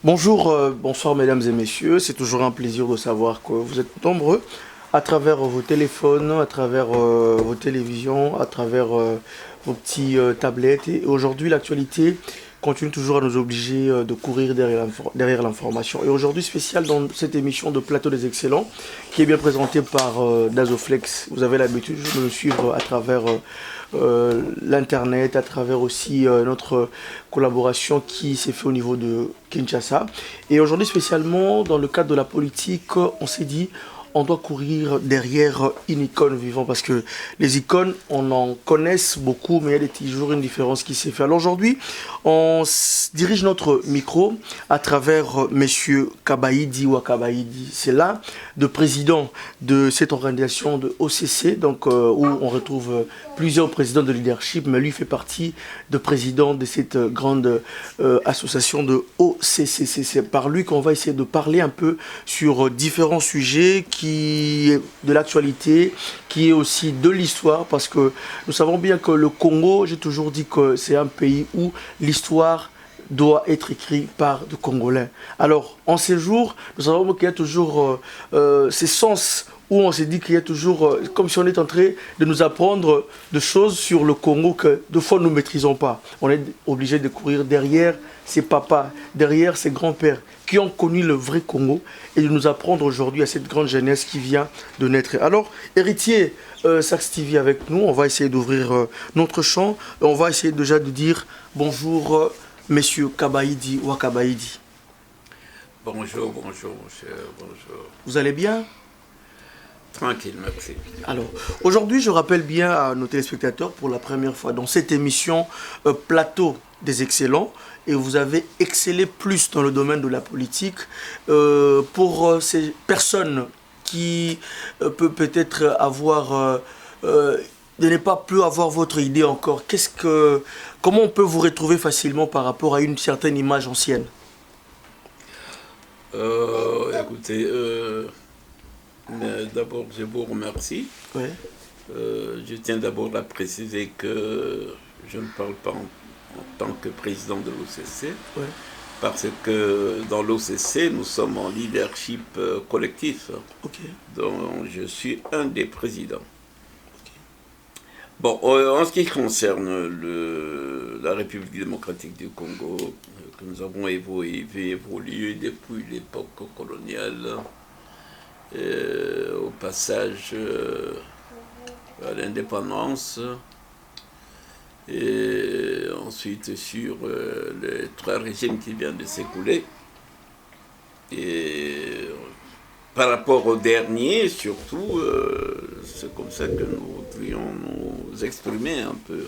Bonjour, bonsoir mesdames et messieurs. C'est toujours un plaisir de savoir que vous êtes nombreux à travers vos téléphones, à travers vos télévisions, à travers vos petits tablettes. Et aujourd'hui, l'actualité continue toujours à nous obliger de courir derrière l'information. Et aujourd'hui, spécial dans cette émission de Plateau des Excellents, qui est bien présentée par Dazoflex. Vous avez l'habitude de nous suivre à travers l'internet, à travers aussi notre collaboration qui s'est fait au niveau de Kinshasa. Et aujourd'hui spécialement dans le cadre de la politique, on s'est dit on doit courir derrière une icône vivante parce que les icônes, on en connaisse beaucoup, mais il y a toujours une différence qui s'est faite. Alors aujourd'hui, on dirige notre micro à travers Monsieur Kabaïdi ou Kabaïdi. C'est là, le président de cette organisation de OCC, donc où on retrouve plusieurs présidents de leadership, mais lui fait partie de président de cette grande association de OCC. C'est par lui qu'on va essayer de parler un peu sur différents sujets qui est de l'actualité, qui est aussi de l'histoire, parce que nous savons bien que le Congo, j'ai toujours dit que c'est un pays où l'histoire doit être écrite par des Congolais. Alors, en ces jours, nous savons qu'il y a toujours ces sens où on s'est dit qu'il y a toujours, comme si on est en train de nous apprendre des choses sur le Congo que de fois nous ne maîtrisons pas. On est obligé de courir derrière ses papas, derrière ses grands-pères qui ont connu le vrai Congo et de nous apprendre aujourd'hui à cette grande jeunesse qui vient de naître. Alors, héritier Sax TV avec nous, on va essayer d'ouvrir notre champ. On va essayer déjà de dire bonjour, messieurs Kabaïdi ou Kabaïdi. Bonjour, bonjour, mon cher, bonjour. Vous allez bien? Tranquille, merci. Alors, aujourd'hui, je rappelle bien à nos téléspectateurs, pour la première fois dans cette émission Plateau des Excellents, et vous avez excellé plus dans le domaine de la politique. Pour ces personnes qui peuvent peut-être avoir, de ne pas plus avoir votre idée encore, comment on peut vous retrouver facilement par rapport à une certaine image ancienne? Écoutez, d'abord, je vous remercie. Ouais. Je tiens d'abord à préciser que je ne parle pas en tant que président de l'OCC, Ouais. parce que dans l'OCC, nous sommes en leadership collectif, Ok. dont je suis un des présidents. Bon, en ce qui concerne la République démocratique du Congo, que nous avons évolué depuis l'époque coloniale, au passage à l'indépendance, et ensuite sur les 3 régimes qui viennent de s'écouler. Et par rapport au dernier, surtout, c'est comme ça que nous voudrions nous exprimer un peu.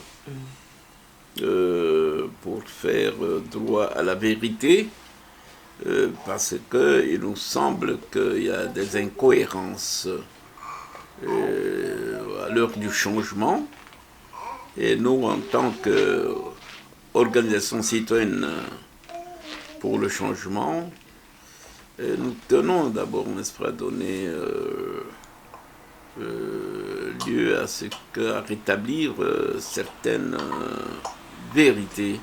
Pour faire droit à la vérité, parce qu'il nous semble qu'il y a des incohérences à l'heure du changement. Et nous, en tant qu'organisation citoyenne pour le changement, nous tenons d'abord, n'est-ce pas, à donner lieu à rétablir certaines vérités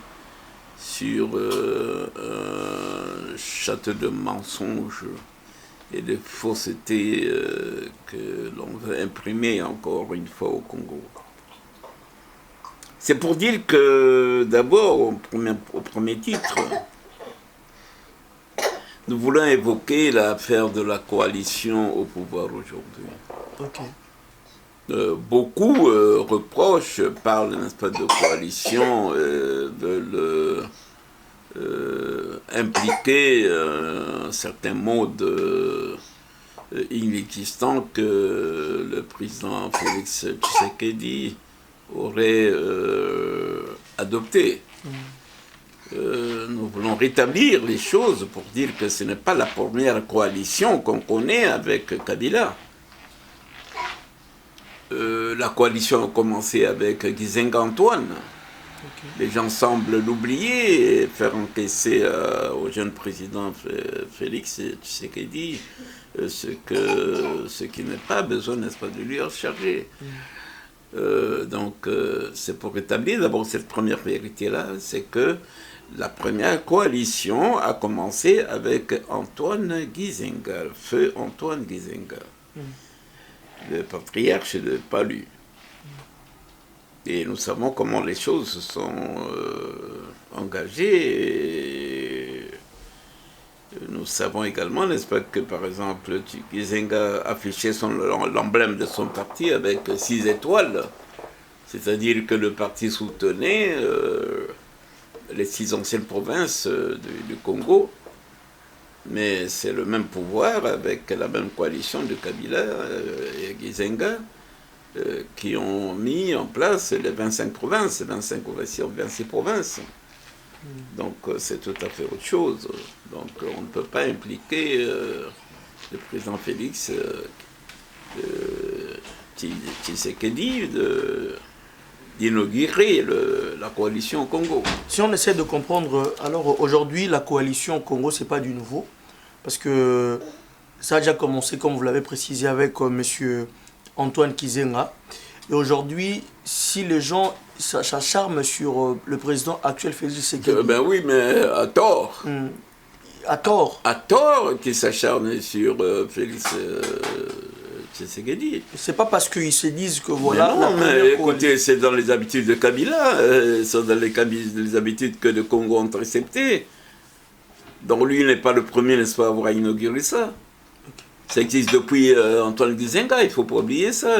sur un château de mensonges et de faussetés que l'on veut imprimer encore une fois au Congo. C'est pour dire que d'abord, au premier titre, nous voulons évoquer l'affaire de la coalition au pouvoir aujourd'hui. Ok. Beaucoup reprochent, parlent, n'est-ce pas, de coalition, veulent impliquer un certain mode inexistant que le président Félix Tshisekedi aurait adopté. Nous voulons rétablir les choses pour dire que ce n'est pas la première coalition qu'on connaît avec Kabila. La coalition a commencé avec Gizenga Antoine. Okay. Les gens semblent l'oublier et faire encaisser au jeune président Félix Tshisekedi ce qui n'est pas besoin, n'est-ce pas, de lui recharger. Donc, c'est pour rétablir d'abord cette première vérité-là, c'est que La première coalition a commencé avec Antoine Gizenga, feu Antoine Gizenga, le patriarche de Palu. Et nous savons comment les choses se sont engagées. Et nous savons également, n'est-ce pas, que par exemple, Gizenga affichait l'emblème de son parti avec 6 étoiles. C'est-à-dire que le parti soutenait les 6 anciennes provinces du Congo. Mais c'est le même pouvoir avec la même coalition de Kabila et Gizenga qui ont mis en place les 25 provinces, 26 provinces. Donc c'est tout à fait autre chose. Donc on ne peut pas impliquer le président Félix Tshisekedi d'inaugurer la coalition au Congo. Si on essaie de comprendre, alors aujourd'hui la coalition au Congo, c'est pas du nouveau, parce que ça a déjà commencé, comme vous l'avez précisé, avec monsieur Antoine Gizenga. Et aujourd'hui, si les gens s'acharment sur le président actuel Félix Tshisekedi... Ben oui, mais à tort. À tort. À tort qu'ils s'acharnent sur Félix Tshisekedi. C'est pas parce qu'ils se disent que voilà... Mais non, mais écoutez, c'est dans les habitudes de Kabila, c'est dans les habitudes que le Congo ont acceptées. Donc lui n'est pas le premier, n'est-ce pas, à avoir inauguré ça. Ça existe depuis Antoine Gizenga, il ne faut pas oublier ça.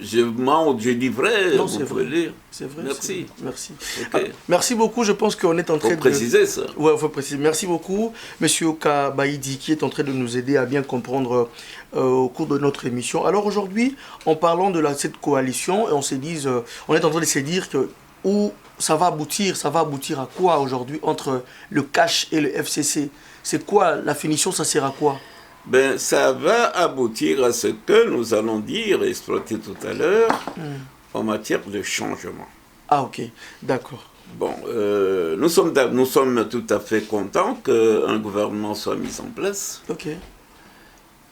Je mens, je dis vrai, non, vous pouvez lire. C'est vrai. Merci. Merci. Okay. Merci beaucoup, je pense qu'on est en train de... Il faut préciser ça. Ouais, il faut préciser. Merci beaucoup, monsieur Kabaïdi, qui est en train de nous aider à bien comprendre au cours de notre émission. Alors aujourd'hui, en parlant de cette coalition, on est en train de se dire que où ça va aboutir à quoi aujourd'hui entre le CACH et le FCC? C'est quoi la finition, ça sert à quoi? Ben, ça va aboutir à ce que nous allons dire, exploiter tout à l'heure, en matière de changement. Ah ok, d'accord. Bon, nous sommes tout à fait contents qu'un gouvernement soit mis en place. Ok.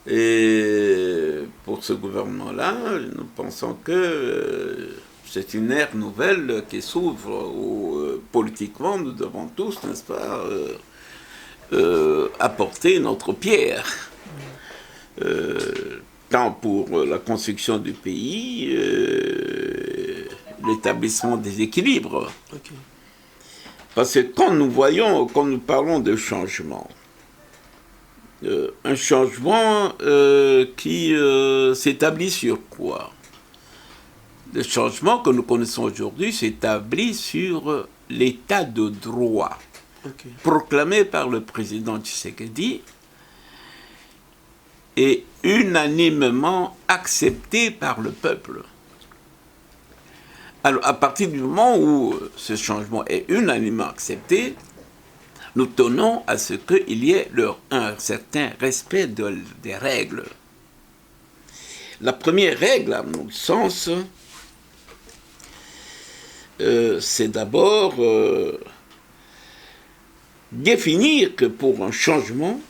Et pour ce gouvernement-là, nous pensons que c'est une ère nouvelle qui s'ouvre où politiquement nous devons tous, n'est-ce pas, apporter notre pierre. Tant pour la construction du pays, l'établissement des équilibres. Okay. Parce que quand nous parlons de changement, un changement qui s'établit sur quoi? Le changement que nous connaissons aujourd'hui s'établit sur l'état de droit, proclamé par le président Tshisekedi et unanimement accepté par le peuple. Alors, à partir du moment où ce changement est unanimement accepté, nous tenons à ce qu'il y ait un certain respect des règles. La première règle, à mon sens, c'est d'abord définir que pour un changement,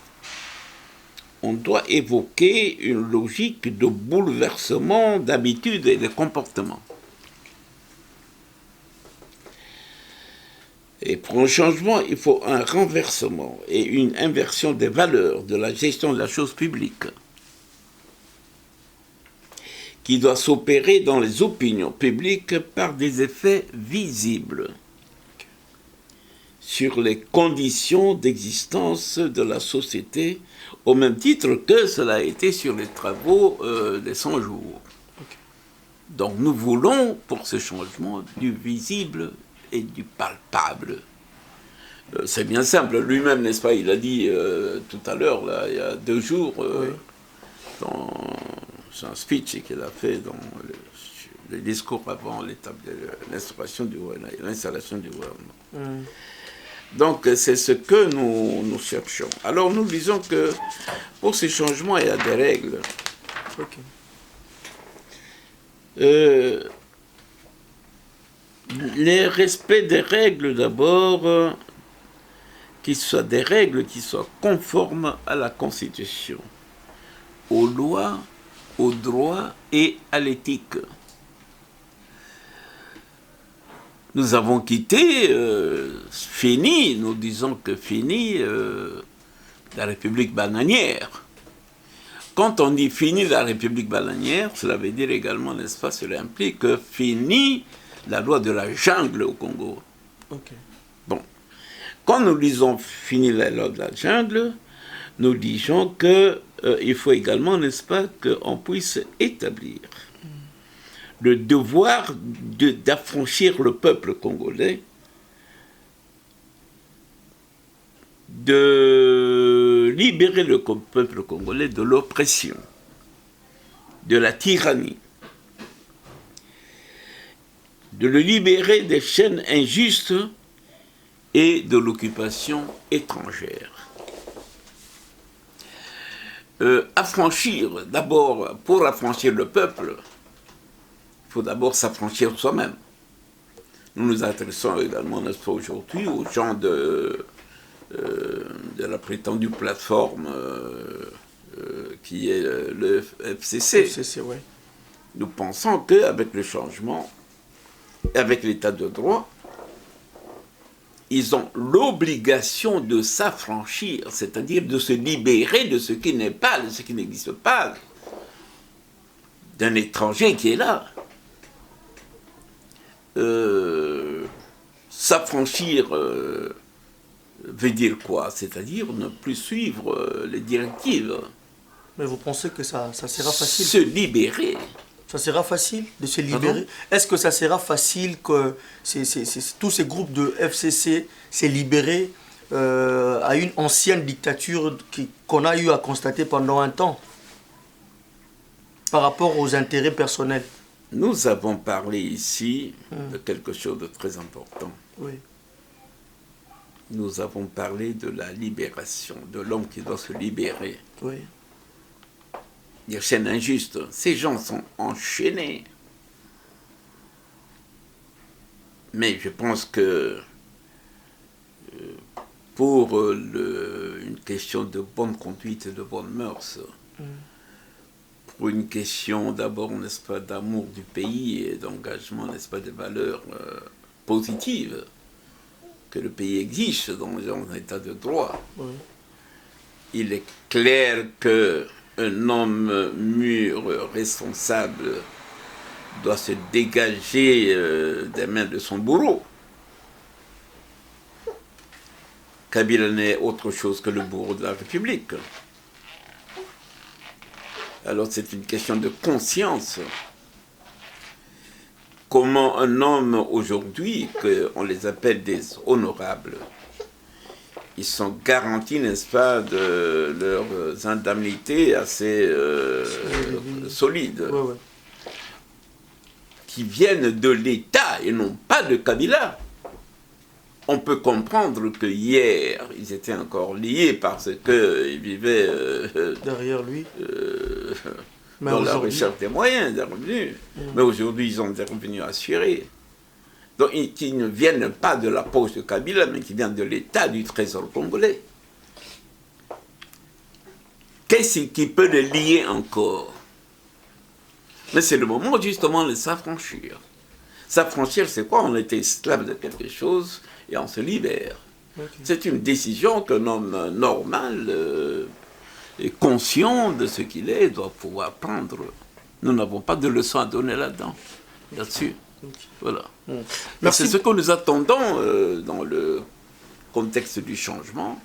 on doit évoquer une logique de bouleversement d'habitudes et de comportements. Et pour un changement, il faut un renversement et une inversion des valeurs de la gestion de la chose publique qui doit s'opérer dans les opinions publiques par des effets visibles sur les conditions d'existence de la société, au même titre que cela a été sur les travaux des 100 jours. Donc nous voulons, pour ce changement, du visible et du palpable. C'est bien simple, lui-même, n'est-ce pas, il a dit tout à l'heure, là, il y a 2 jours, dans un speech qu'il a fait dans le discours avant l'installation du gouvernement. Donc c'est ce que nous cherchons. Alors nous disons que pour ces changements, il y a des règles. Les respects des règles d'abord, qui soient des règles qui soient conformes à la Constitution, aux lois, aux droits et à l'éthique. Nous avons quitté, fini, nous disons que fini, la République bananière. Quand on dit fini la République bananière, cela veut dire également, n'est-ce pas, cela implique que fini la loi de la jungle au Congo. Ok. Bon. Quand nous disons fini la loi de la jungle, nous disons qu'il faut également, n'est-ce pas, qu'on puisse établir le devoir d'affranchir le peuple congolais de libérer le peuple congolais de l'oppression, de la tyrannie, de le libérer des chaînes injustes et de l'occupation étrangère. Affranchir, d'abord, pour affranchir le peuple, il faut d'abord s'affranchir soi-même. Nous nous intéressons également, n'est-ce pas, aujourd'hui, aux gens de la prétendue plateforme qui est le FCC. FCC, ouais. Nous pensons qu'avec le changement, avec l'état de droit, ils ont l'obligation de s'affranchir, c'est-à-dire de se libérer de ce qui n'est pas, de ce qui n'existe pas, d'un étranger qui est là. S'affranchir veut dire quoi? C'est-à-dire ne plus suivre les directives. Mais vous pensez que ça sera facile? Se libérer. Ça sera facile de se libérer? Est-ce que ça sera facile que tous ces groupes de FCC s'est libérés à une ancienne dictature qu'on a eu à constater pendant un temps par rapport aux intérêts personnels? Nous avons parlé ici de quelque chose de très important. Oui. Nous avons parlé de la libération, de l'homme qui doit se libérer. Oui. Des chaînes injustes. Ces gens sont enchaînés. Mais je pense que pour une question de bonne conduite et de bonne mœurs, pour une question d'abord, n'est-ce pas, d'amour du pays et d'engagement, n'est-ce pas, des valeurs positives que le pays exige dans un état de droit, il est clair qu'un homme mûr, responsable, doit se dégager des mains de son bourreau. Kabila n'est autre chose que le bourreau de la République. Alors c'est une question de conscience. Comment un homme aujourd'hui, qu'on les appelle des honorables, ils sont garantis, n'est-ce pas, de leurs indemnités assez solides, qui viennent de l'État et non pas de Kabila. On peut comprendre que hier, ils étaient encore liés parce qu'ils vivaient derrière lui. Dans la recherche des moyens, des revenus. Mais aujourd'hui, ils ont des revenus assurés. Donc, qui ne viennent pas de la poche de Kabila, mais qui viennent de l'État, du trésor congolais. Qu'est-ce qui peut les lier encore? Mais c'est le moment, justement, de s'affranchir. S'affranchir, c'est quoi? On était esclave de quelque chose et on se libère. C'est une décision qu'un homme normal et conscient de ce qu'il est doit pouvoir prendre. Nous n'avons pas de leçon à donner là-dessus. Voilà. C'est ce que nous attendons dans le contexte du changement,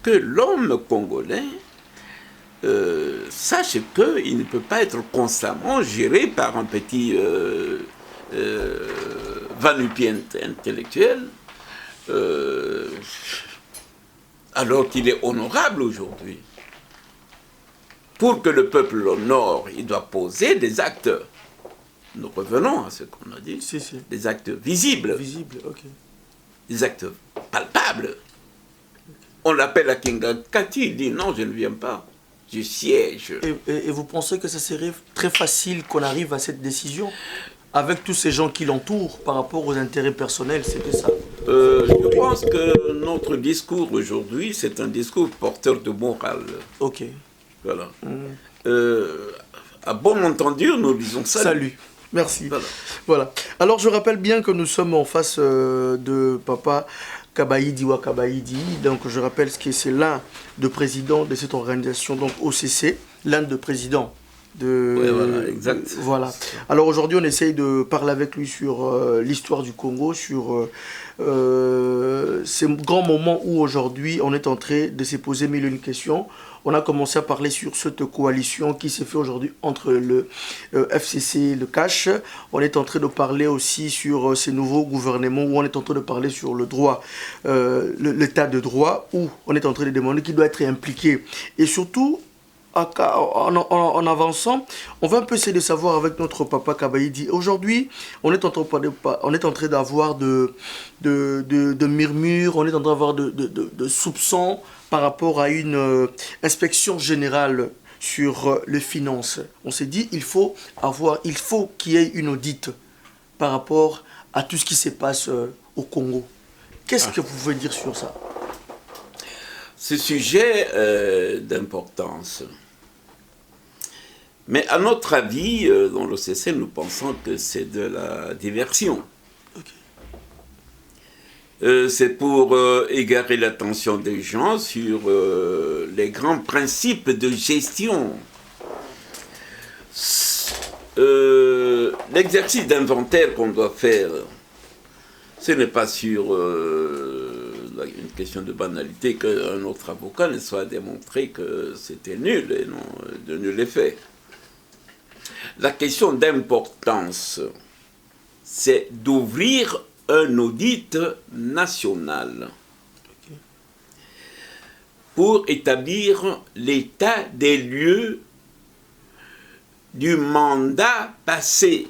que l'homme congolais sache qu'il ne peut pas être constamment géré par un petit va-nu-pied intellectuel, alors qu'il est honorable aujourd'hui. Pour que le peuple l'honore, il doit poser des actes. Nous revenons à ce qu'on a dit. Des actes visibles. Des actes palpables. On l'appelle à Kingakati, il dit non, je ne viens pas. Je siège. Et vous pensez que ça serait très facile qu'on arrive à cette décision avec tous ces gens qui l'entourent par rapport aux intérêts personnels, c'était ça? Je pense que notre discours aujourd'hui, c'est un discours porteur de morale. Ok. Voilà. À bon entendu, nous disons salut. Merci. Voilà. Alors, je rappelle bien que nous sommes en face de Papa Kabaïdi Wakabaïdi. Donc, je rappelle que c'est l'un des présidents de cette organisation, donc OCC, l'un des présidents de... Oui, voilà, exact. Voilà. Alors, aujourd'hui, on essaye de parler avec lui sur l'histoire du Congo, sur ces grands moments où aujourd'hui, on est en train de se poser mille et une questions. On a commencé à parler sur cette coalition qui s'est fait aujourd'hui entre le FCC et le CACH. On est en train de parler aussi sur ces nouveaux gouvernements où on est en train de parler sur le droit, l'état de droit, où on est en train de demander qui doit être impliqué. Et surtout, en avançant, on va un peu essayer de savoir avec notre papa Kabaïdi. Aujourd'hui, on est en train d'avoir de murmures, on est en train d'avoir de soupçons par rapport à une inspection générale sur les finances. On s'est dit il faut qu'il y ait une audite par rapport à tout ce qui se passe au Congo. Qu'est-ce que vous pouvez dire sur ça? Ce sujet d'importance. Mais à notre avis, dans l'OCC, nous pensons que c'est de la diversion. C'est pour égarer l'attention des gens sur les grands principes de gestion. L'exercice d'inventaire qu'on doit faire, ce n'est pas sur une question de banalité qu'un autre avocat ne soit démontré que c'était nul et non de nul effet. La question d'importance, c'est d'ouvrir un audit national pour établir l'état des lieux du mandat passé.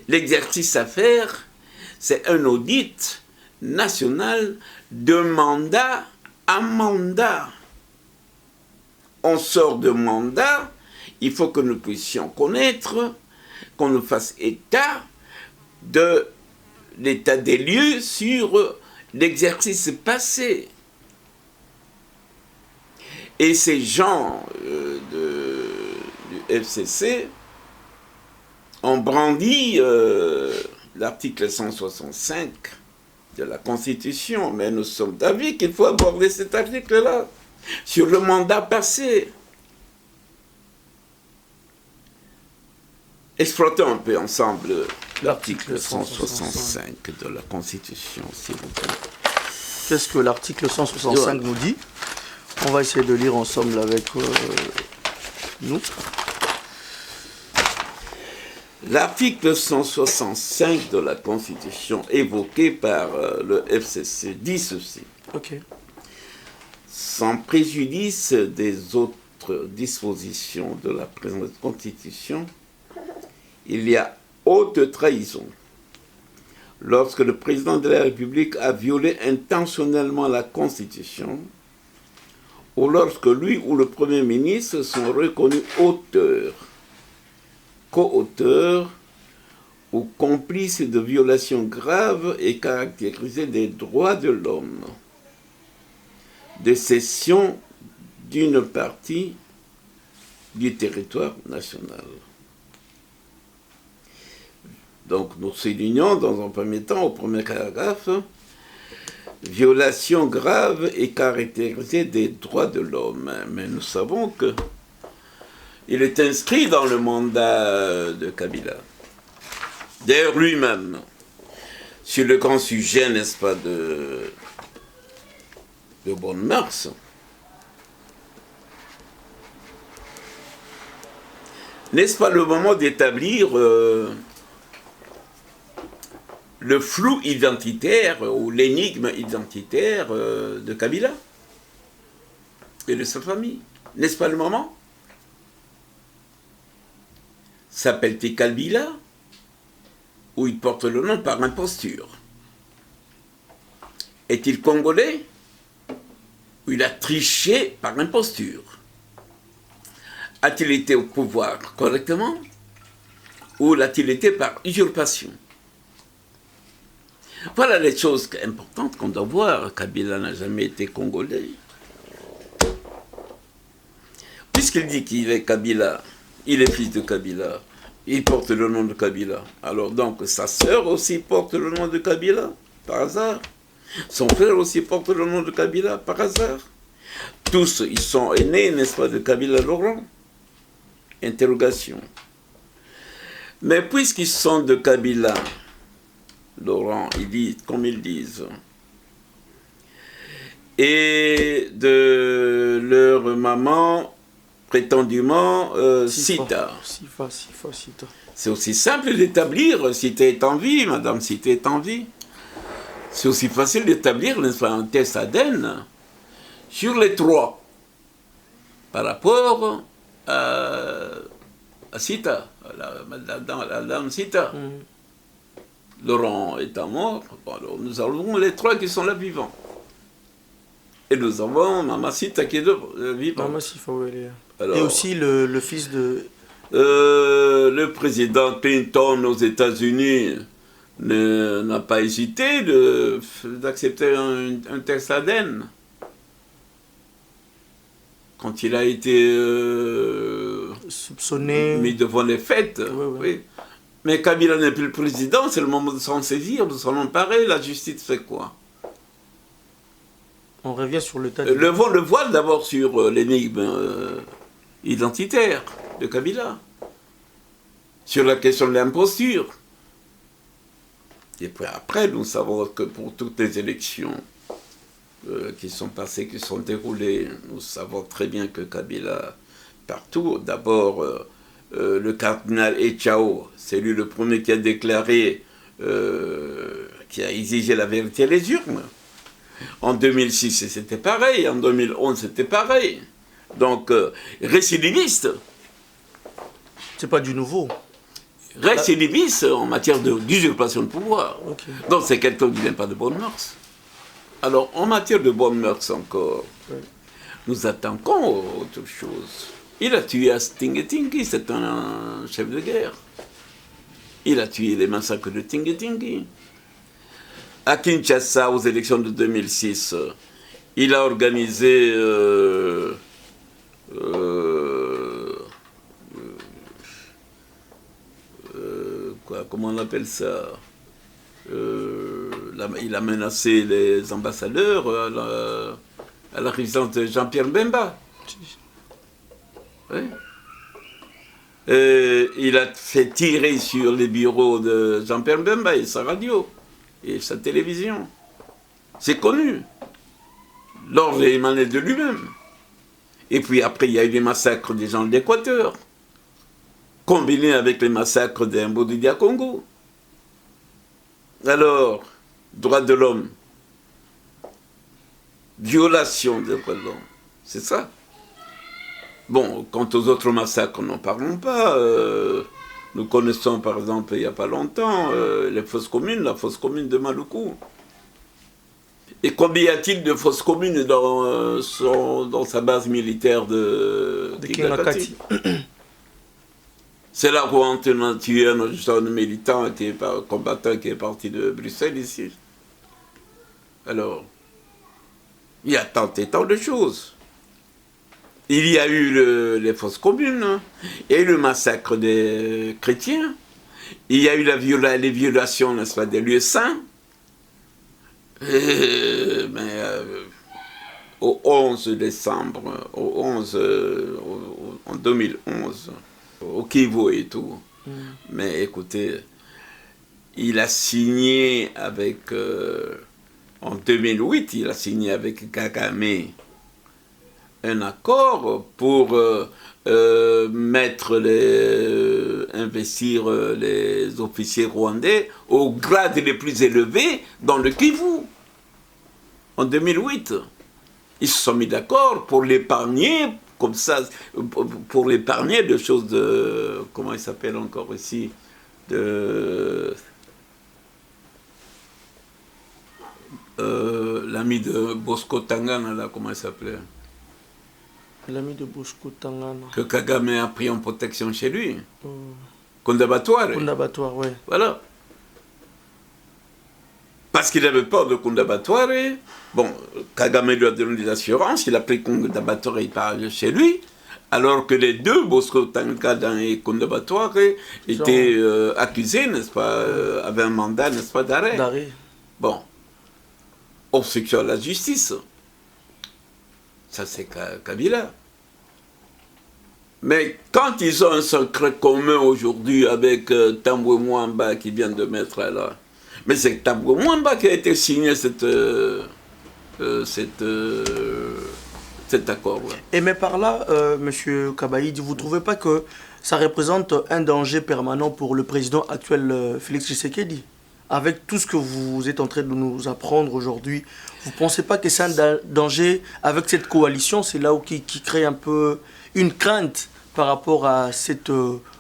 L'exercice à faire, c'est un audit national de mandat à mandat. On sort de mandat, il faut que nous puissions connaître, qu'on nous fasse état de l'état des lieux sur l'exercice passé. Et ces gens du FCC ont brandi l'article 165 de la Constitution, mais nous sommes d'avis qu'il faut aborder cet article-là sur le mandat passé. Exploitons un peu ensemble l'article 165 de la Constitution, s'il vous plaît. Qu'est-ce que l'article 165 nous dit? On va essayer de lire ensemble avec nous. L'article 165 de la Constitution évoqué par le FCC dit ceci. Ok. Sans préjudice des autres dispositions de la présente Constitution, il y a haute trahison lorsque le président de la République a violé intentionnellement la Constitution ou lorsque lui ou le Premier ministre sont reconnus auteurs, co-auteurs ou complices de violations graves et caractérisées des droits de l'homme, de cession d'une partie du territoire national. Donc nous soulignons dans un premier temps, au premier paragraphe, violation grave et caractérisée des droits de l'homme. Mais nous savons que il est inscrit dans le mandat de Kabila. D'ailleurs lui-même, sur le grand sujet, n'est-ce pas, de bonnes mœurs, n'est-ce pas le moment d'établir le flou identitaire ou l'énigme identitaire de Kabila et de sa famille? N'est-ce pas le moment? S'appelle-t-il Kabila ou il porte le nom par imposture? Est-il congolais ou il a triché par imposture? A-t-il été au pouvoir correctement ou l'a-t-il été par usurpation? Voilà les choses importantes qu'on doit voir. Kabila n'a jamais été congolais. Puisqu'il dit qu'il est Kabila, il est fils de Kabila, Il porte le nom de Kabila. Alors donc, sa sœur aussi porte le nom de Kabila, par hasard. Son frère aussi porte le nom de Kabila, par hasard. Tous, ils sont aînés, n'est-ce pas, de Kabila Laurent? Interrogation. Mais puisqu'ils sont de Kabila Laurent, ils disent, comme ils disent, et de leur maman, prétendument, Sita. Sita. C'est aussi simple d'établir, Sita est en vie, Madame Sita est en vie. C'est aussi facile d'établir, n'est-ce pas, un test ADN sur les trois, par rapport à Sita, la dame Sita. Laurent étant mort, bon, alors nous avons les trois qui sont là vivants. Et nous avons Maman Sita qui est vivante. Maman Sita, oui, et aussi le fils de... le président Clinton aux États-Unis n'a pas hésité d'accepter un test ADN. Quand il a été soupçonné, mis devant les faits. Oui. Mais Kabila n'est plus le président, c'est le moment de s'en saisir, de s'en emparer. La justice fait quoi? On revient sur le tas le voile d'abord sur l'énigme identitaire de Kabila, sur la question de l'imposture. Et puis après, nous savons que pour toutes les élections qui sont passées, qui sont déroulées, nous savons très bien que Kabila, partout, d'abord, le cardinal Echao, c'est lui le premier qui a déclaré, qui a exigé la vérité à les urnes. En 2006, c'était pareil. En 2011, c'était pareil. Donc, récidiviste. C'est pas du nouveau. Récidiviste en matière d'usurpation de pouvoir. Okay. Donc, c'est quelqu'un qui ne vient pas de bonnes mœurs. Alors, en matière de bonnes mœurs encore, nous attaquons autre chose. Il a tué à Tingi-Tingi, c'est un chef de guerre. Il a tué les massacres de Tingi-Tingi. À Kinshasa, aux élections de 2006, il a organisé comment on appelle ça, il a menacé les ambassadeurs à la résidence de Jean-Pierre Bemba. Oui. Il a fait tirer sur les bureaux de Jean-Pierre Bemba et sa radio et sa télévision. C'est connu. L'ordre est émané de lui-même. Et puis après, il y a eu les massacres des gens de l'Équateur, combinés avec les massacres des Mbodi à Congo. Alors, droits de l'homme, violation des droits de l'homme, c'est ça. Bon, quant aux autres massacres, n'en parlons pas. Nous connaissons, par exemple, il n'y a pas longtemps, les fosses communes, la fosse commune de Maluku. Et combien y a-t-il de fosses communes dans sa base militaire de Kingakati? C'est là où on a tué un jeune militant, combattant qui est parti de Bruxelles ici. Alors, il y a tant et tant de choses. Il y a eu les fosses communes, hein. Il y a eu le massacre des chrétiens, il y a eu les violations, n'est-ce pas, des lieux saints. Au 11 décembre, en 2011, au Kivu et tout. Mais écoutez, il a signé avec, en 2008, il a signé avec Kagame un accord pour investir les officiers rwandais au grade les plus élevés dans le Kivu. En 2008, ils se sont mis d'accord pour l'épargner, comme ça, pour l'épargner de choses de, comment il s'appelle encore ici, l'ami de Bosco Tangana, là, comment il s'appelait? L'ami de Bosco Tangana. Que Kagame a pris en protection chez lui. Kundabatware. Kundabatware, oui. Voilà. Parce qu'il avait peur de Kundabatware. Bon, Kagame lui a donné des assurances. Il a pris Kundabatware chez lui. Alors que les deux, Bosco Tangada et Kounda Batouare, étaient accusés, n'est-ce pas, avaient un mandat, n'est-ce pas, d'arrêt. Bon. Obstruction à la justice. Ça, c'est Kabila. Mais quand ils ont un secret commun aujourd'hui avec Tambwe Mwamba qui vient de mettre là, mais c'est Tambwe Mwamba qui a été signé cet accord-là. Et mais par là, M. Kabaïdi, vous ne trouvez pas que ça représente un danger permanent pour le président actuel Félix Tshisekedi? Avec tout ce que vous êtes en train de nous apprendre aujourd'hui, vous ne pensez pas que c'est un danger avec cette coalition? C'est là où qui crée un peu une crainte par rapport à cette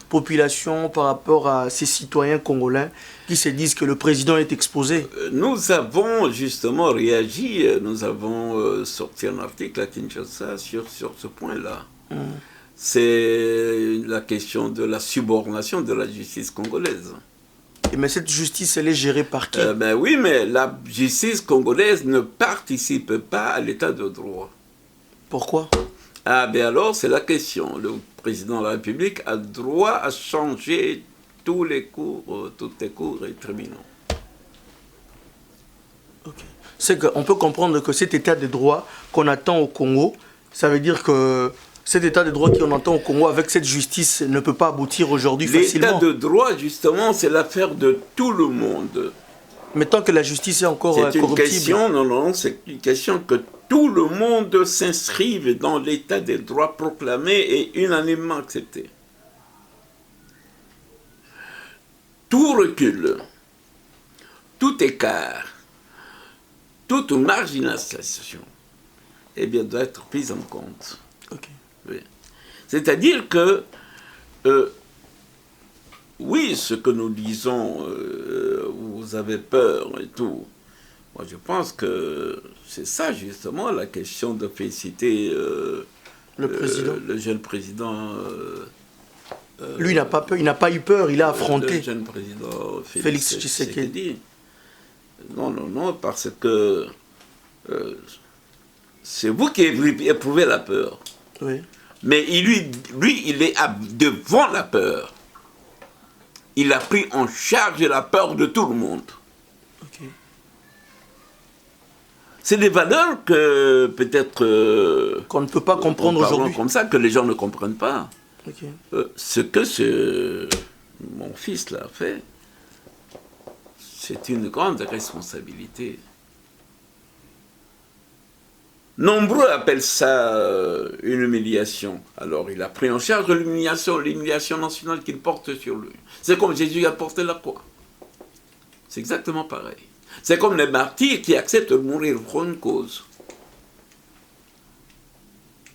population, par rapport à ces citoyens congolais qui se disent que le président est exposé? Nous avons justement réagi, nous avons sorti un article à Kinshasa sur ce point-là. C'est la question de la subordination de la justice congolaise. Mais cette justice, elle est gérée par qui? Ben oui, mais la justice congolaise ne participe pas à l'état de droit. Pourquoi? Ah ben alors, c'est la question. Le président de la République a droit à changer toutes les cours et tribunaux. Okay. C'est qu'on peut comprendre que cet état de droit qu'on attend au Congo, ça veut dire que cet état de droit qu'on entend au Congo avec cette justice ne peut pas aboutir aujourd'hui facilement. L'état de droit, justement, c'est l'affaire de tout le monde. Mais tant que la justice est encore corruptible... C'est une question, non, c'est une question que tout le monde s'inscrive dans l'état des droits proclamé et unanimement accepté. Tout recul, tout écart, toute marginalisation, eh bien, doit être prise en compte. Okay. Oui. C'est-à-dire que, oui, ce que nous disons, vous avez peur et tout. Moi, je pense que c'est ça, justement, la question de féliciter le jeune président. Lui, il n'a pas peur, il n'a pas eu peur, il a affronté. Le jeune président Félix Tshisekedi. Non, parce que c'est vous qui éprouvez la peur. Oui. Mais lui, il est devant la peur. Il a pris en charge la peur de tout le monde. Okay. C'est des valeurs que peut-être... qu'on ne peut pas comprendre aujourd'hui. Comme ça, que les gens ne comprennent pas. Okay. Ce que mon fils l'a fait, c'est une grande responsabilité. Nombreux appellent ça une humiliation. Alors il a pris en charge l'humiliation nationale qu'il porte sur lui. C'est comme Jésus a porté la croix. C'est exactement pareil. C'est comme les martyrs qui acceptent de mourir pour une cause.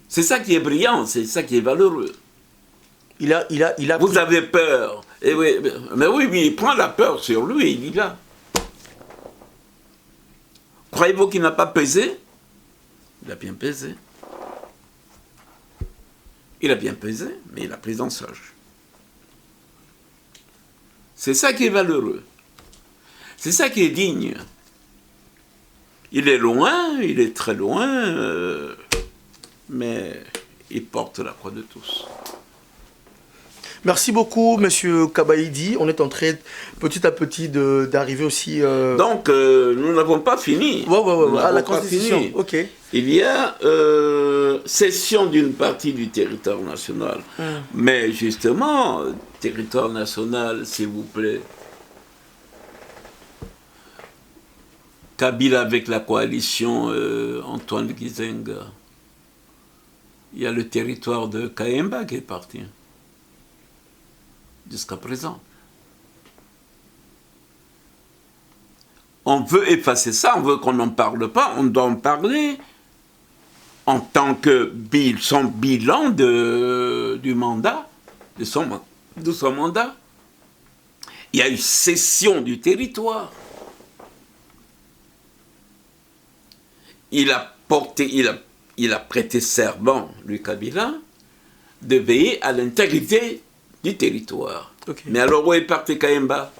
C'est ça qui est brillant, c'est ça qui est valeureux. Vous avez peur. Et oui, mais il prend la peur sur lui, il y va. Croyez-vous qu'il n'a pas pesé? Il a bien pesé. Il a bien pesé, mais il a pris en charge. C'est ça qui est valeureux. C'est ça qui est digne. Il est loin, il est très loin, mais il porte la croix de tous. Merci beaucoup, Monsieur Kabaïdi. On est en train, petit à petit, d'arriver aussi... Donc, nous n'avons pas fini. Ouais. À la Constitution. Ok. Il y a cession d'une partie du territoire national. Mais justement, territoire national, s'il vous plaît, Kabila avec la coalition Antoine Gizenga, il y a le territoire de Kayemba qui est parti. Jusqu'à présent. On veut effacer ça, on veut qu'on n'en parle pas, on doit en parler en tant que son bilan du mandat, de son mandat. Il y a eu cession du territoire. Il a prêté serment, lui Kabila, de veiller à l'intégrité du territoire. Okay. Mais alors où est parti Kayemba?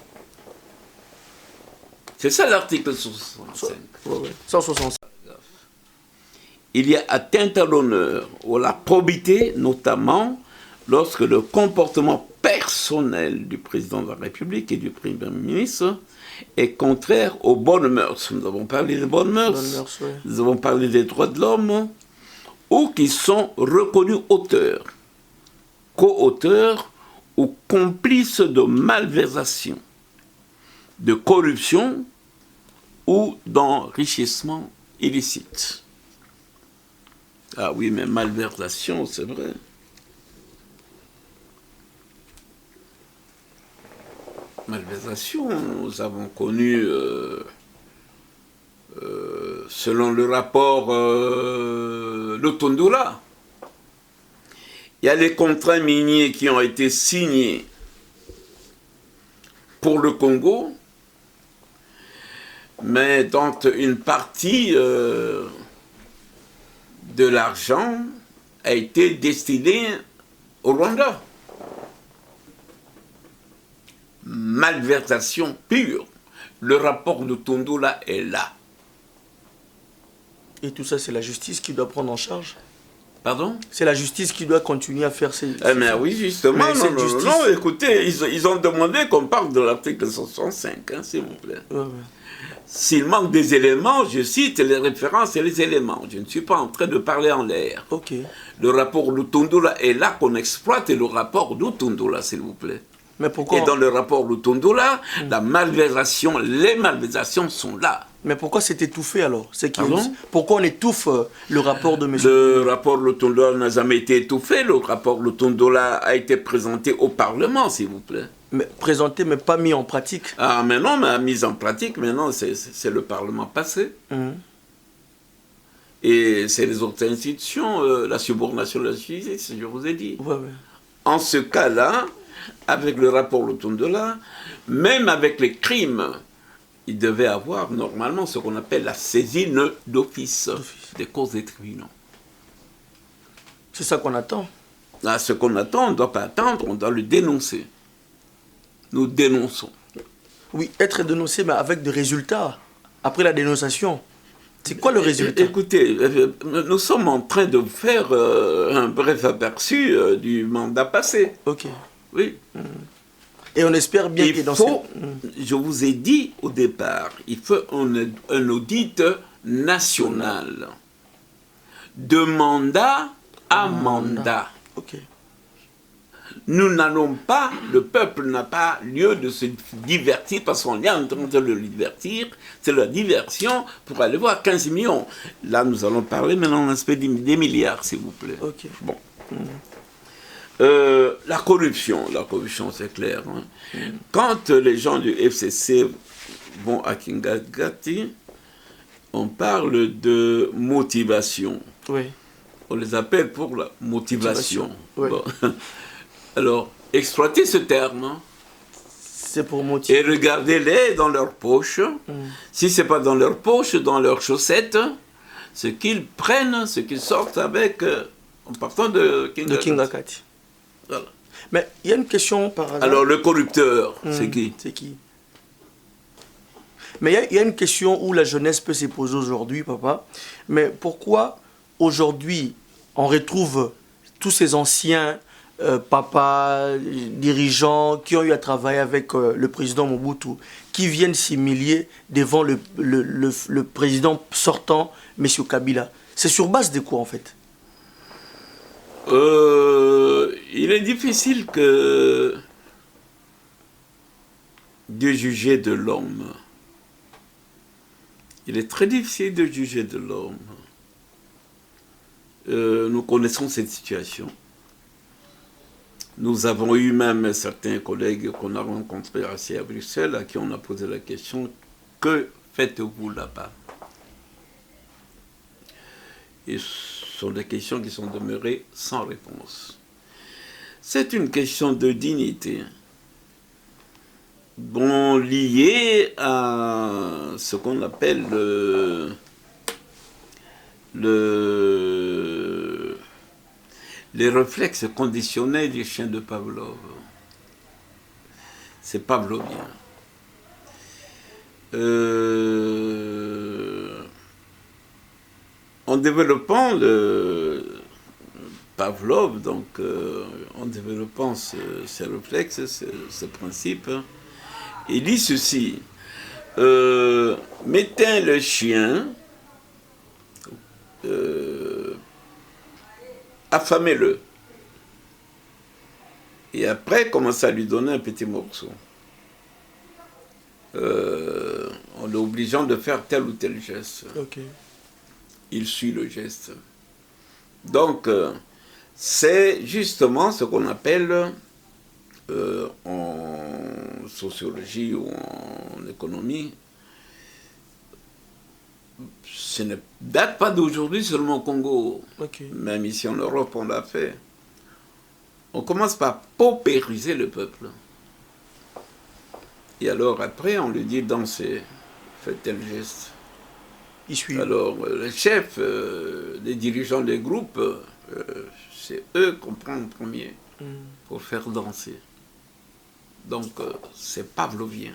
C'est ça l'article 165. 165. il y a atteinte à l'honneur ou à la probité, notamment lorsque le comportement personnel du président de la République et du Premier ministre est contraire aux bonnes mœurs. Nous avons parlé des bonnes mœurs, Ouais. nous avons parlé des droits de l'homme, ou qui sont reconnus auteurs, co-auteurs ou complices de malversation, de corruption ou d'enrichissement illicite. Ah oui, mais malversation, c'est vrai. Malversation, nous avons connu, selon le rapport Lutundula, il y a les contrats miniers qui ont été signés pour le Congo, mais dont une partie de l'argent a été destiné au Rwanda. Malversation pure. Le rapport de Tondula est là. Et tout ça, c'est la justice qui doit prendre en charge. Pardon? C'est la justice qui doit continuer à faire ces... mais oui, justement, non, écoutez, ils ont demandé qu'on parle de l'article 165, hein, s'il vous plaît. Ouais. S'il manque des éléments, je cite les références et les éléments. Je ne suis pas en train de parler en l'air. Ok. Le rapport Lutundula est là qu'on exploite, et le rapport Lutundula, s'il vous plaît. Mais pourquoi... Et dans le rapport Lutundula, la malversation, les malversations sont là. Mais pourquoi c'est étouffé alors? Pardon? Pourquoi on étouffe le rapport de M. Le rapport Lutundula n'a jamais été étouffé. Le rapport Lutundula a été présenté au Parlement, s'il vous plaît. Mais présenté, mais pas mis en pratique. Ah, mais non, mais mise en pratique, maintenant, c'est le Parlement passé. Et c'est les autres institutions, la subordination de la justice, je vous ai dit. Ouais. En ce cas-là, avec le rapport Lutundula, même avec les crimes, il devait avoir normalement ce qu'on appelle la saisine d'office des causes des tribunaux. C'est ça qu'on attend. Là, ce qu'on attend, on ne doit pas attendre, on doit le dénoncer. Nous dénonçons. Oui, être dénoncé, mais avec des résultats. Après la dénonciation. C'est quoi le résultat? Écoutez, nous sommes en train de faire un bref aperçu du mandat passé. Ok. Oui. Et on espère bien que dans je vous ai dit au départ, il faut un audit national. De mandat à mandat. Ok. Nous n'allons pas, le peuple n'a pas lieu de se divertir parce qu'on est en train de le divertir. C'est la diversion pour aller voir 15 millions. Là, nous allons parler maintenant d'un aspect des milliards, s'il vous plaît. Ok. Bon. La corruption c'est clair. Hein. Quand les gens du FCC vont à Kingagati, on parle de motivation. Oui. On les appelle pour la motivation. Oui. Bon. Alors, exploitez ce terme. Hein. C'est pour motiver. Et regardez-les dans leur poche. Si ce n'est pas dans leur poche, dans leurs chaussettes, ce qu'ils prennent, ce qu'ils sortent avec, en partant de Kingagati. Voilà. Mais il y a une question par hasard. Alors, le corrupteur, c'est qui? C'est qui? Mais il y a une question où la jeunesse peut se poser aujourd'hui, papa. Mais pourquoi aujourd'hui on retrouve tous ces anciens papas, dirigeants qui ont eu à travailler avec le président Mobutu, qui viennent s'humilier devant le président sortant, M. Kabila? C'est sur base de quoi en fait? Il est difficile de juger de l'homme. Il est très difficile de juger de l'homme. Nous connaissons cette situation. Nous avons eu même certains collègues qu'on a rencontrés assez à Bruxelles, à qui on a posé la question, que faites-vous là-bas? Et ce sont des questions qui sont demeurées sans réponse. C'est une question de dignité, bon, liée à ce qu'on appelle les réflexes conditionnels du chien de Pavlov. C'est pavlovien. en développant le Pavlov, donc en développant ces réflexes, ce principe, il dit ceci, mettez le chien, affamez-le, et après commencez à lui donner un petit morceau, en l'obligeant de faire tel ou tel geste. Okay. Il suit le geste. Donc, c'est justement ce qu'on appelle en sociologie ou en économie, ce ne date pas d'aujourd'hui seulement au Congo, Okay. même ici en Europe on l'a fait. On commence par paupériser le peuple. Et alors après on lui dit dansez, faites tel geste. Il suit. Alors les chefs, les dirigeants des groupes, c'est eux qu'on prend en premier pour faire danser. Donc c'est pavlovien.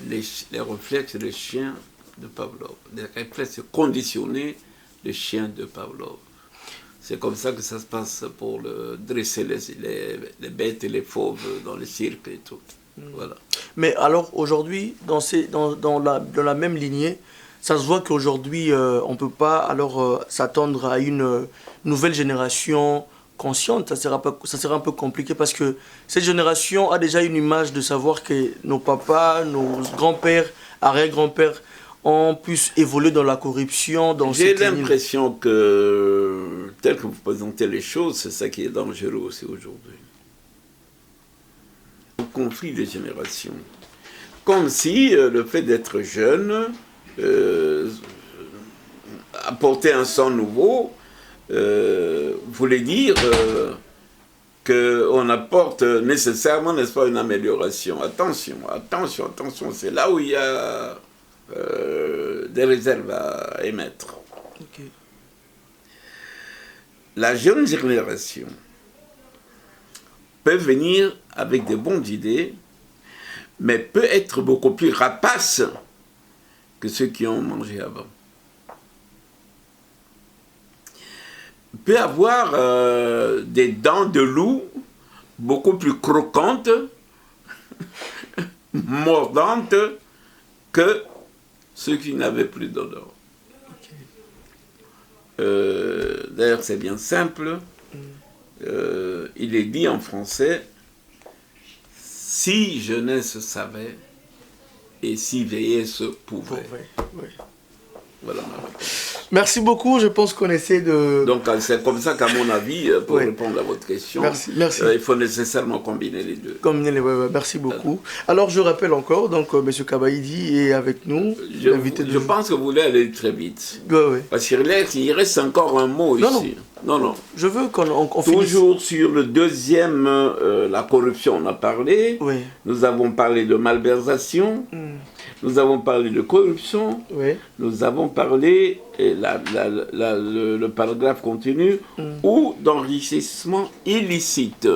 Les réflexes des chiens de Pavlov, les réflexes conditionnés des chiens de Pavlov. C'est comme ça que ça se passe pour dresser les bêtes et les fauves dans les cirques et tout. Voilà. Mais alors aujourd'hui, dans la même lignée, ça se voit qu'aujourd'hui, on ne peut pas alors s'attendre à une nouvelle génération consciente. Ça sera un peu compliqué parce que cette génération a déjà une image de savoir que nos papas, nos grands-pères, arrière-grands-pères ont pu évoluer dans la corruption. J'ai l'impression que, tel que vous présentez les choses, c'est ça qui est dangereux aussi aujourd'hui. Le conflit des générations. Comme si le fait d'être jeune, apporter un sang nouveau, voulait dire qu'on apporte nécessairement, n'est-ce pas, une amélioration. Attention, attention, attention, c'est là où il y a des réserves à émettre. Okay. La jeune génération peut venir avec des bonnes idées, mais peut être beaucoup plus rapace que ceux qui ont mangé avant. Peut avoir des dents de loup beaucoup plus croquantes, mordantes, que ceux qui n'avaient plus d'odeur. D'ailleurs, c'est bien simple. Il est dit en français, si jeunesse savait et si vieillesse pouvait. Oui. Voilà ma réponse. Merci beaucoup, je pense qu'on essaie de... Donc c'est comme ça qu'à mon avis, pour répondre à votre question, merci. Il faut nécessairement combiner les deux. Merci beaucoup. Alors je rappelle encore, donc M. Kabaïdi est avec nous. Je pense que vous voulez aller très vite. Oui. Parce qu'il reste encore un mot ici. Non. Je veux qu'on finisse. Toujours sur le deuxième, la corruption, on a parlé. Oui. Nous avons parlé de malversation. Nous avons parlé de corruption, nous avons parlé, le paragraphe continue, ou d'enrichissement illicite,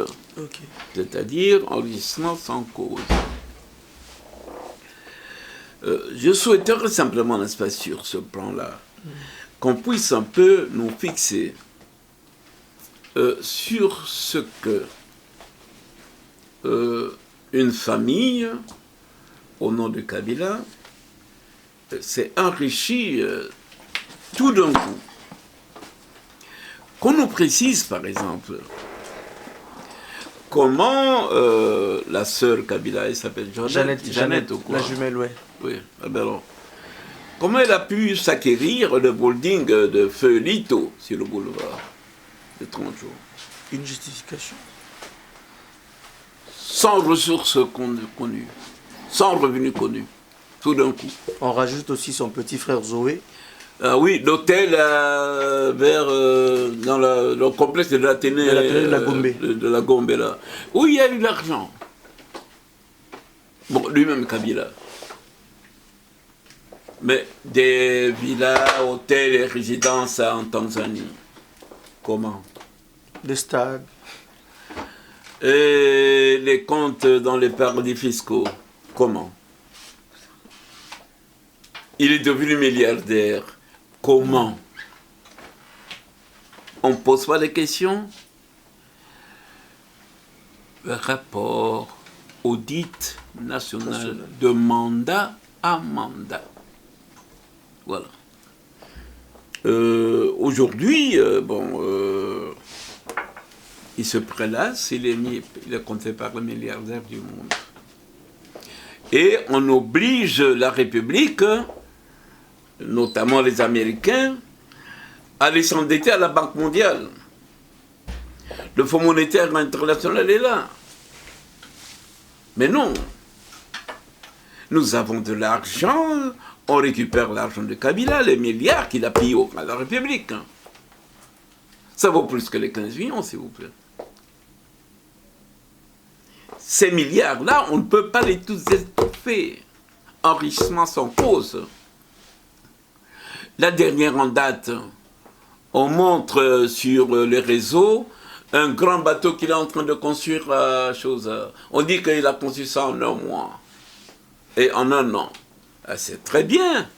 c'est-à-dire enrichissement sans cause. Je souhaiterais simplement, n'est-ce pas, sur ce plan-là, qu'on puisse un peu nous fixer sur ce que une famille, au nom de Kabila, s'est enrichi tout d'un coup. Qu'on nous précise, par exemple, comment la sœur Kabila, elle s'appelle Jeannette, ou quoi? La jumelle, Oui. Alors, comment elle a pu s'acquérir le building de Feu Lito sur le boulevard de 30 jours? Une justification. Sans ressources connues. Sans revenus connus, tout d'un coup. On rajoute aussi son petit frère Zoé. Oui, l'hôtel dans le complexe de l'Athénée de la Gombe. De la Gombe, là, où il y a eu l'argent. Bon, lui-même Kabila. Mais des villas, hôtels et résidences en Tanzanie. Comment? Des stades. Et les comptes dans les paradis fiscaux. Comment? Il est devenu milliardaire. Comment? On ne pose pas de questions. Le rapport audit national de mandat à mandat. Voilà. Aujourd'hui, il se prélasse, il est compté par les milliardaires du monde. Et on oblige la République, notamment les Américains, à aller s'endetter à la Banque mondiale. Le Fonds monétaire international est là. Mais non. Nous avons de l'argent, on récupère l'argent de Kabila, les milliards qu'il a payés à la République. Ça vaut plus que les 15 millions, s'il vous plaît. Ces milliards-là, on ne peut pas les tous étoffer. Enrichissement sans cause. La dernière en date, on montre sur les réseaux un grand bateau qu'il est en train de construire. On dit qu'il a construit ça en un mois. Et en un an. C'est très bien.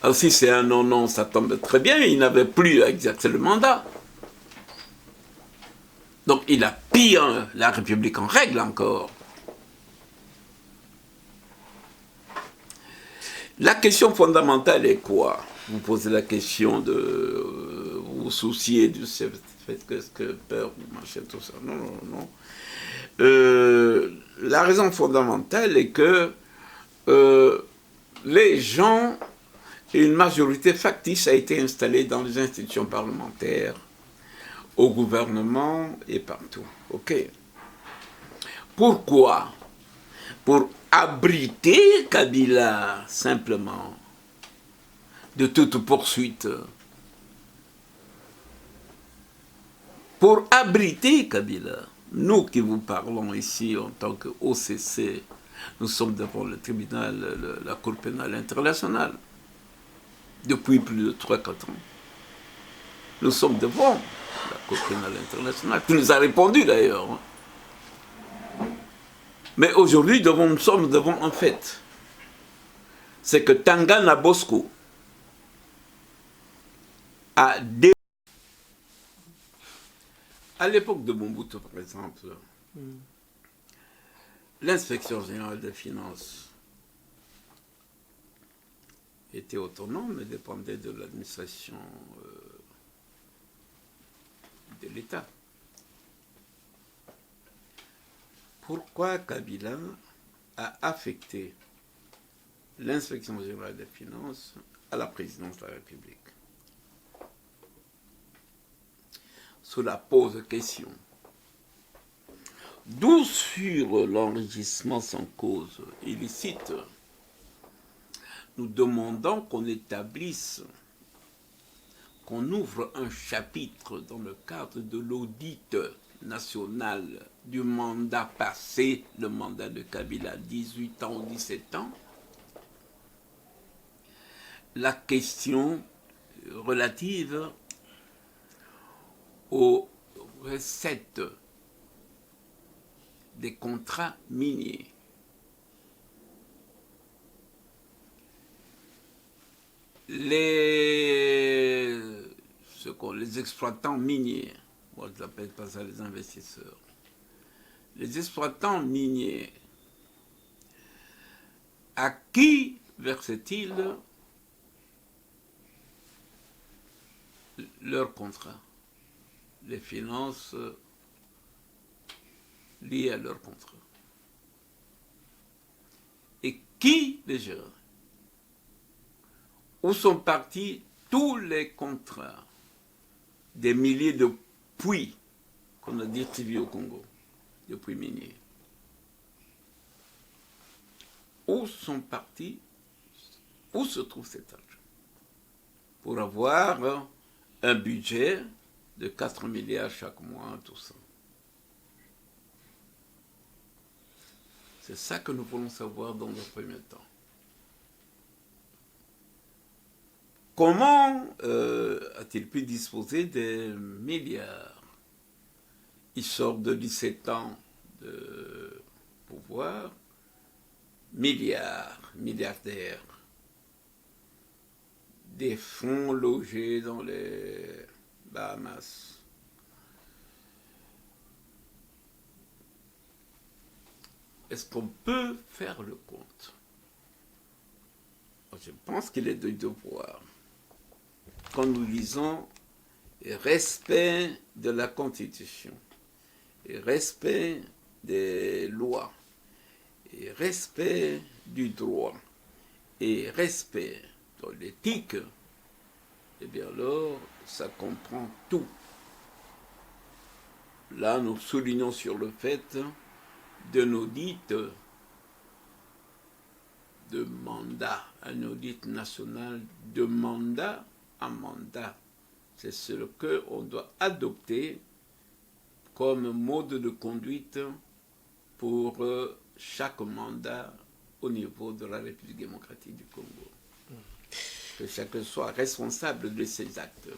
Alors, si c'est un an, ça tombe très bien. Il n'avait plus à exercer le mandat. Donc, il a pillé la République en règle encore. La question fondamentale est quoi? Vous posez la question de vous soucier du fait que peur, machin, tout ça. Non, non, non. La raison fondamentale est que les gens, une majorité factice a été installée dans les institutions parlementaires, au gouvernement et partout. Ok. Pourquoi? Pour abriter Kabila, simplement, de toute poursuite. Pour abriter Kabila. Nous qui vous parlons ici en tant que OCC, nous sommes devant le tribunal, la Cour pénale internationale, depuis plus de 3-4 ans. Nous sommes devant la Cour pénale internationale, qui nous a répondu d'ailleurs. Mais aujourd'hui, nous sommes devant un fait. C'est que Tangana Bosco a à l'époque de Mobutu, par exemple, l'inspection générale des finances était autonome et dépendait de l'administration de l'État. Pourquoi Kabila a affecté l'inspection générale des finances à la présidence de la République? Cela pose question. D'où sur l'enrichissement sans cause illicite, nous demandons qu'on établisse, qu'on ouvre un chapitre dans le cadre de l'audit national du mandat passé, le mandat de Kabila, 18 ans ou 17 ans, la question relative aux recettes des contrats miniers. Les exploitants miniers, moi je n'appelle pas ça les investisseurs, les exploitants miniers, à qui versent-ils leurs contrats, les finances liées à leurs contrats? Et qui les gère? Où sont partis tous les contrats des milliers de puits qu'on a distribués au Congo, de puits miniers? Où sont partis, où se trouve cet argent? Pour avoir un budget de 4 milliards chaque mois, tout ça. C'est ça que nous voulons savoir dans le premier temps. Comment a-t-il pu disposer des milliards? Il sort de 17 ans de pouvoir, milliardaire, des fonds logés dans les Bahamas. Est-ce qu'on peut faire le compte? Je pense qu'il est de devoir. Quand nous disons respect de la Constitution, et respect des lois, et respect du droit, et respect de l'éthique, eh bien alors, ça comprend tout. Là, nous soulignons sur le fait d'un audit de mandat, un audit national de mandat à mandat. C'est ce qu'on doit adopter comme mode de conduite pour chaque mandat au niveau de la République démocratique du Congo. Que chacun soit responsable de ses actes.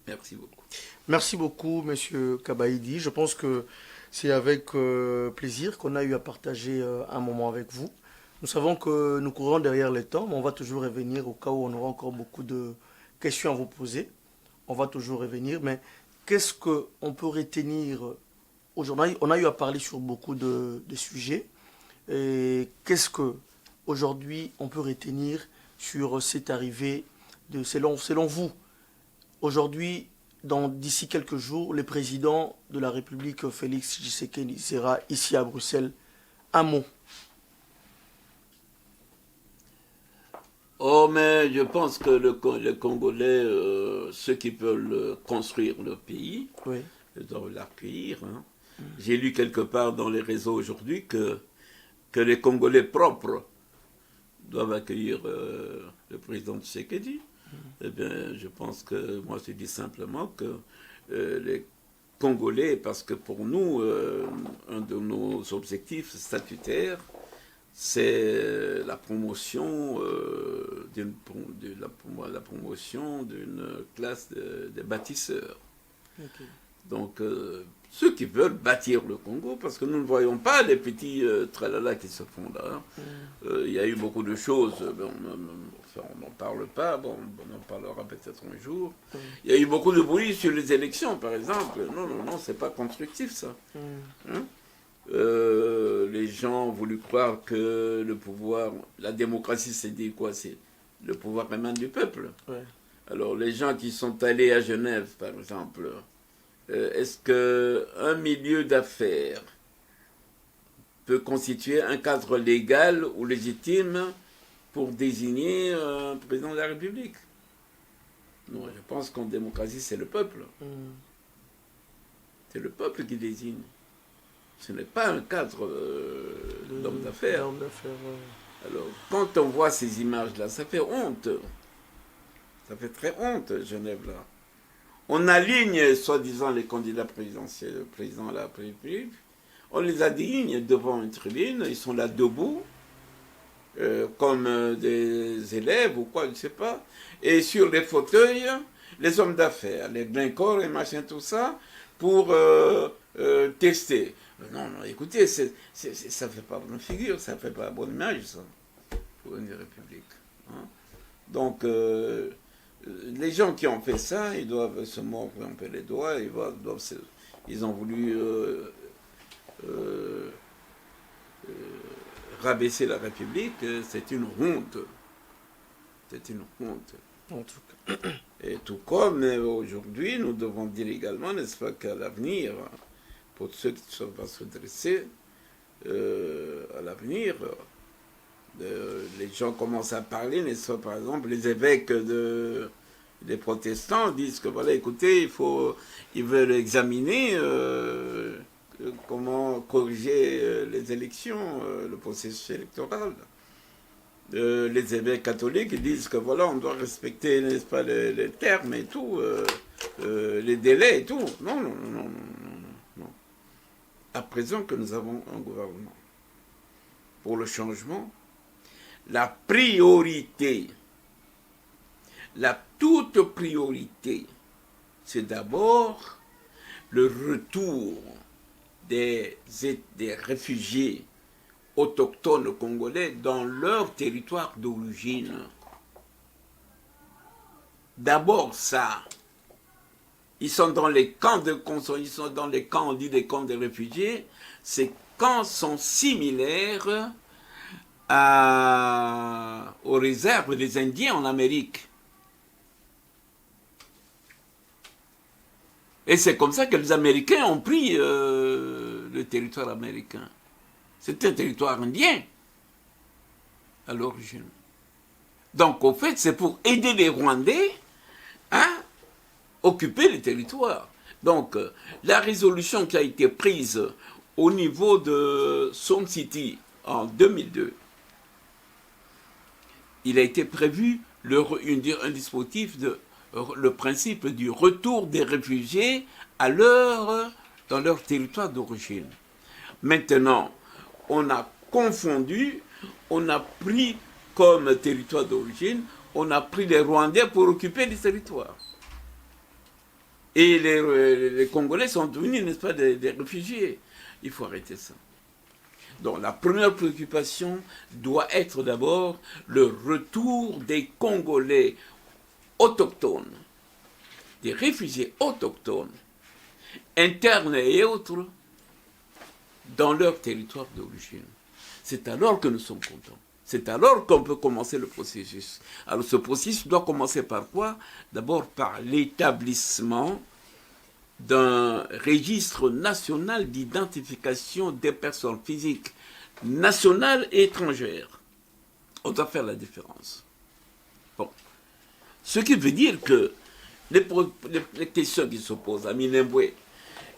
Merci beaucoup. Merci beaucoup, Monsieur Kabaïdi. Je pense que c'est avec plaisir qu'on a eu à partager un moment avec vous. Nous savons que nous courons derrière les temps, mais on va toujours revenir au cas où on aura encore beaucoup de questions à vous poser. On va toujours revenir, mais qu'est-ce qu'on peut retenir aujourd'hui? On a eu à parler sur beaucoup de sujets. Et qu'est-ce que aujourd'hui on peut retenir sur cette arrivée selon vous? Aujourd'hui, d'ici quelques jours, le président de la République, Félix Tshisekedi, sera ici à Bruxelles. Un mot. Oh, mais je pense que les Congolais, ceux qui veulent construire le pays, Oui. doivent l'accueillir. Hein. J'ai lu quelque part dans les réseaux aujourd'hui que les Congolais propres doivent accueillir le président Tshisekedi. Eh bien, je pense que, moi je dis simplement que les Congolais, parce que pour nous, un de nos objectifs statutaires, c'est la promotion d'une classe de bâtisseurs. Okay. Donc, ceux qui veulent bâtir le Congo, parce que nous ne voyons pas les petits tralala qui se font là. Il y a eu beaucoup de choses, on n'en parle pas, bon, on en parlera peut-être un jour. Il y a eu beaucoup de bruit sur les élections, par exemple. Non, c'est pas constructif, ça. Hein? Les gens ont voulu croire que le pouvoir, la démocratie, c'est dit quoi? C'est le pouvoir émane du peuple. Ouais. Alors, les gens qui sont allés à Genève, par exemple, est-ce qu'un milieu d'affaires peut constituer un cadre légal ou légitime pour désigner un président de la République? Non, je pense qu'en démocratie, c'est le peuple. C'est le peuple qui désigne. Ce n'est pas un cadre d'homme d'affaires. Ouais. Alors, quand on voit ces images-là, ça fait honte. Ça fait très honte, Genève, là. On aligne, soi-disant, les candidats présidentiels, le président de la République. On les aligne devant une tribune, ils sont là debout, comme des élèves ou quoi, je ne sais pas. Et sur les fauteuils, les hommes d'affaires, les Glencore et machin, tout ça, pour tester. Non, écoutez, ça ne fait pas bonne figure, ça ne fait pas bonne image, ça, pour une république. Hein. Donc, les gens qui ont fait ça, ils doivent se mordre un peu les doigts, ils ont voulu rabaisser la République, c'est une honte. C'est une honte. En tout cas. Et tout comme aujourd'hui, nous devons dire également, n'est-ce pas, qu'à l'avenir, pour ceux qui vont se dresser, à l'avenir, les gens commencent à parler, n'est-ce pas, par exemple, les évêques des protestants disent que, voilà, écoutez, ils veulent examiner comment corriger les élections, le processus électoral. Les évêques catholiques disent que voilà, on doit respecter, n'est-ce pas, les termes et tout, les délais et tout. Non. À présent que nous avons un gouvernement pour le changement, la priorité, la toute priorité, c'est d'abord le retour des réfugiés autochtones congolais dans leur territoire d'origine. d'abord ça. Ils sont dans les camps de concentration, ils sont dans les camps, on dit des camps de réfugiés. Ces camps sont similaires aux réserves des Indiens en Amérique. Et c'est comme ça que les Américains ont pris le territoire américain. C'était un territoire indien à l'origine. Donc, au fait, c'est pour aider les Rwandais à occuper le territoire. Donc, la résolution qui a été prise au niveau de Sun City en 2002, il a été prévu un dispositif le principe du retour des réfugiés dans leur territoire d'origine. Maintenant, on a confondu, on a pris comme territoire d'origine, on a pris les Rwandais pour occuper les territoires. Et les Congolais sont devenus, n'est-ce pas, des réfugiés. Il faut arrêter ça. Donc la première préoccupation doit être d'abord le retour des Congolais autochtones, des réfugiés autochtones, internes et autres, dans leur territoire d'origine. C'est alors que nous sommes contents. C'est alors qu'on peut commencer le processus. Alors ce processus doit commencer par quoi? D'abord par l'établissement d'un registre national d'identification des personnes physiques nationales et étrangères. On doit faire la différence. Bon. Ce qui veut dire que les questions qui s'opposent à Minembwe,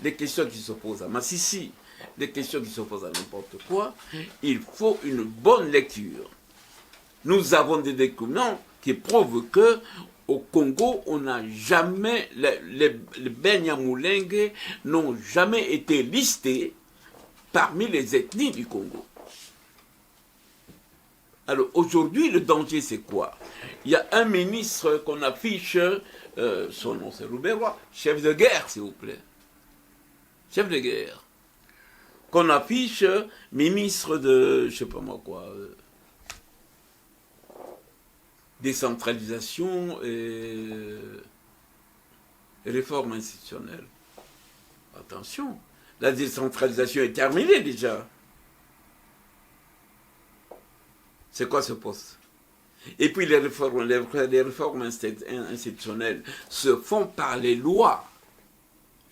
les questions qui s'opposent à Massissi, les questions qui s'opposent à n'importe quoi, il faut une bonne lecture. Nous avons des documents qui prouvent que au Congo, on n'a jamais, les Banyamulenge n'ont jamais été listés parmi les ethnies du Congo. Alors aujourd'hui, le danger, c'est quoi? Il y a un ministre qu'on affiche, son nom c'est Rouberois, chef de guerre, s'il vous plaît. Chef de guerre. Qu'on affiche ministre de, je sais pas moi quoi, décentralisation et réforme institutionnelle. Attention, la décentralisation est terminée déjà. C'est quoi ce poste? Et puis les réformes institutionnelles se font par les lois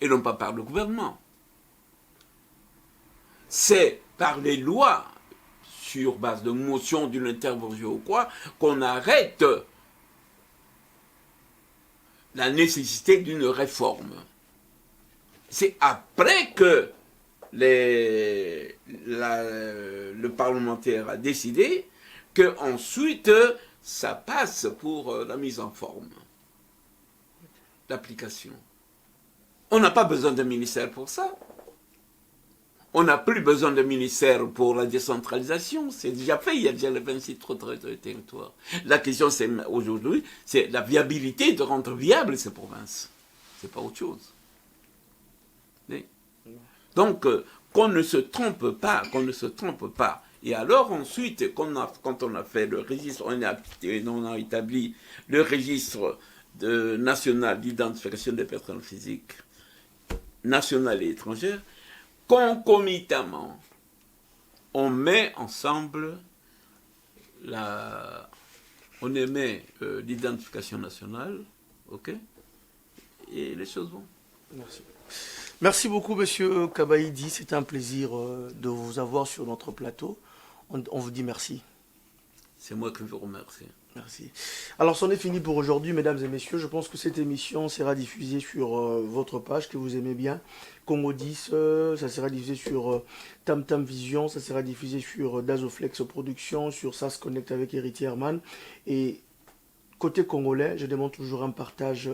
et non pas par le gouvernement. C'est par les lois, sur base de motion d'une intervention ou quoi, qu'on arrête la nécessité d'une réforme. C'est après que le parlementaire a décidé que ensuite ça passe pour la mise en forme, l'application. On n'a pas besoin d'un ministère pour ça. On n'a plus besoin de ministère pour la décentralisation. C'est déjà fait, il y a déjà les 26 territoires. La question, c'est aujourd'hui, c'est la viabilité de rendre viables ces provinces. C'est pas autre chose. Donc, qu'on ne se trompe pas, Et alors ensuite, quand on a fait le registre, on a établi le registre national d'identification des personnes physiques nationales et étrangères, concomitamment, on met ensemble on émet l'identification nationale, ok? Et les choses vont. Merci. Merci beaucoup, monsieur Kabaïdi. C'est un plaisir de vous avoir sur notre plateau. On vous dit merci. C'est moi qui vous remercie. Merci. Alors, c'en est fini pour aujourd'hui, mesdames et messieurs. Je pense que cette émission sera diffusée sur votre page que vous aimez bien. Congo 10, ça sera diffusé sur Tam Tam Vision, ça sera diffusé sur Dazoflex Productions, sur SAS Connect avec Héritier Herman. Et côté congolais, je demande toujours un partage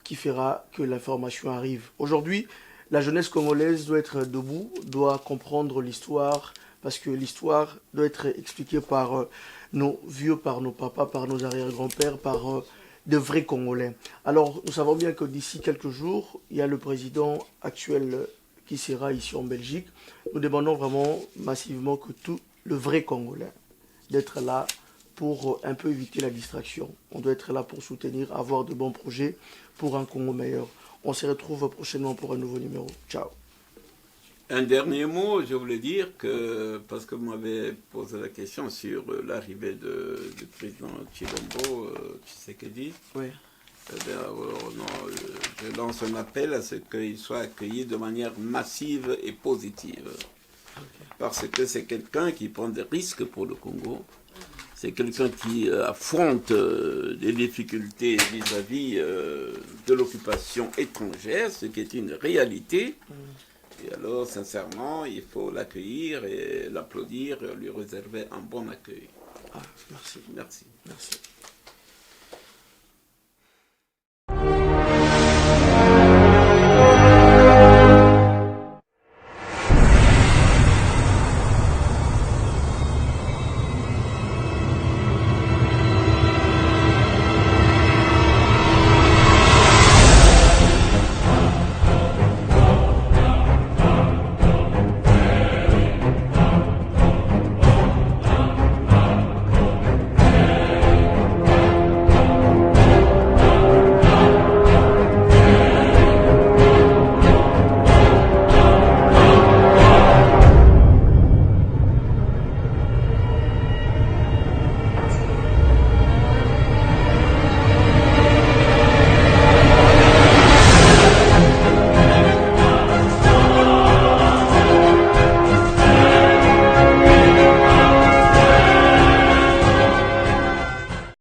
qui fera que l'information arrive. Aujourd'hui, la jeunesse congolaise doit être debout, doit comprendre l'histoire, parce que l'histoire doit être expliquée par nos vieux, par nos papas, par nos arrière-grands-pères, par de vrais Congolais. Alors, nous savons bien que d'ici quelques jours, il y a le président actuel qui sera ici en Belgique. Nous demandons vraiment massivement que tout le vrai Congolais d'être là pour un peu éviter la distraction. On doit être là pour soutenir, avoir de bons projets pour un Congo meilleur. On se retrouve prochainement pour un nouveau numéro. Ciao. Un dernier mot, je voulais dire que, parce que vous m'avez posé la question sur l'arrivée du président Chilombo, Tshisekedi, Oui. eh bien, non, je lance un appel à ce qu'il soit accueilli de manière massive et positive. Okay. Parce que c'est quelqu'un qui prend des risques pour le Congo. C'est quelqu'un qui affronte des difficultés vis-à-vis de l'occupation étrangère, ce qui est une réalité. Et alors, sincèrement, il faut l'accueillir et l'applaudir et lui réserver un bon accueil. Ah, merci. Merci. Merci.